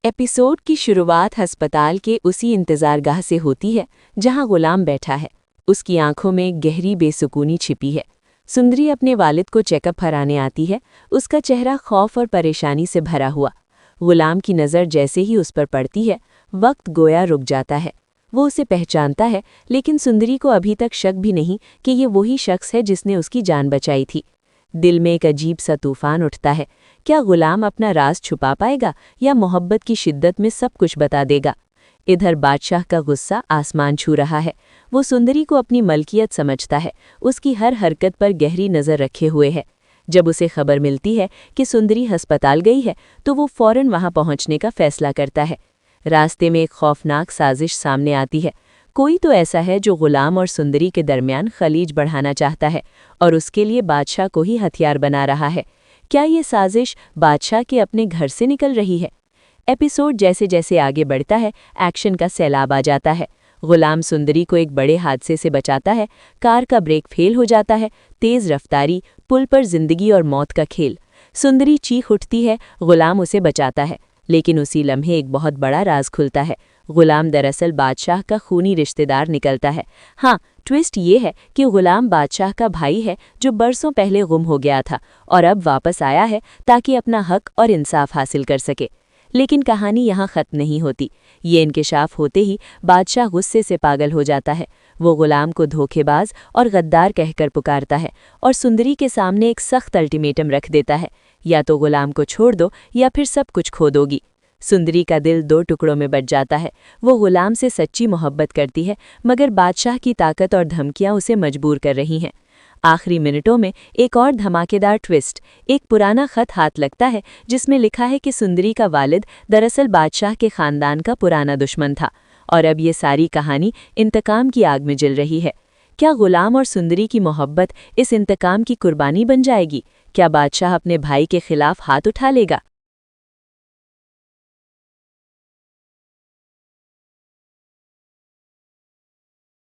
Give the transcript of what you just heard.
Episode की शुरुआत अस्पताल के उसी इंतजारगाह से होती है जहां गुलाम बैठा है। उसकी आंखों में गहरी बेसुकूनी छिपी है। सुंदरी अपने वालिद को चेकअप कराने आती है, उसका चेहरा खौफ और परेशानी से भरा हुआ। गुलाम की नज़र जैसे ही उस पर पड़ती है, वक्त गोया रुक जाता है। वो उसे पहचानता है, लेकिन सुंदरी को अभी तक शक भी नहीं कि ये वही शख्स है जिसने उसकी जान बचाई थी। दिल में एक अजीब सा तूफान उठता है। क्या गुलाम अपना राज छुपा पाएगा या मोहब्बत की शिद्दत में सब कुछ बता देगा? इधर बादशाह का गुस्सा आसमान छू रहा है। वो सुंदरी को अपनी मलकियत समझता है, उसकी हर हरकत पर गहरी नज़र रखे हुए है। जब उसे खबर मिलती है कि सुंदरी अस्पताल गई है, तो वो फौरन वहां पहुंचने का फैसला करता है। रास्ते में एक खौफनाक साजिश सामने आती है। कोई तो ऐसा है जो गुलाम और सुंदरी के दरमियान खलीज बढ़ाना चाहता है और उसके लिए बादशाह को ही हथियार बना रहा है। क्या ये साजिश बादशाह के अपने घर से निकल रही है? एपिसोड जैसे जैसे आगे बढ़ता है, एक्शन का सैलाब आ जाता है। गुलाम सुंदरी को एक बड़े हादसे से बचाता है। कार का ब्रेक फेल हो जाता है। तेज रफ्तारी, पुल पर जिंदगी और मौत का खेल। सुंदरी चीख उठती है, गुलाम उसे बचाता है, लेकिन उसी लम्हे एक बहुत बड़ा राज खुलता है। गुलाम दरअसल बादशाह का खूनी रिश्तेदार निकलता है। हाँ, ट्विस्ट ये है कि गुलाम बादशाह का भाई है जो बरसों पहले गुम हो गया था और अब वापस आया है ताकि अपना हक और इंसाफ हासिल कर सके। लेकिन कहानी यहाँ ख़त्म नहीं होती। ये इंकिशाफ होते ही बादशाह गुस्से से पागल हो जाता है। वो गुलाम को धोखेबाज और गद्दार कहकर पुकारता है और सुंदरी के सामने एक सख्त अल्टीमेटम रख देता है, या तो गुलाम को छोड़ दो या फिर सब कुछ खो दोगी। सुंदरी का दिल दो टुकड़ों में बट जाता है। वो गुलाम से सच्ची मोहब्बत करती है, मगर बादशाह की ताकत और धमकियां उसे मजबूर कर रही हैं। आखिरी मिनटों में एक और धमाकेदार ट्विस्ट। एक पुराना खत हाथ लगता है जिसमें लिखा है कि सुंदरी का वालिद दरअसल बादशाह के खानदान का पुराना दुश्मन था और अब ये सारी कहानी इंतकाम की आग में जल रही है। क्या गुलाम और सुंदरी की मोहब्बत इस इंतकाम की कुर्बानी बन जाएगी? क्या बादशाह अपने भाई के खिलाफ हाथ उठा लेगा?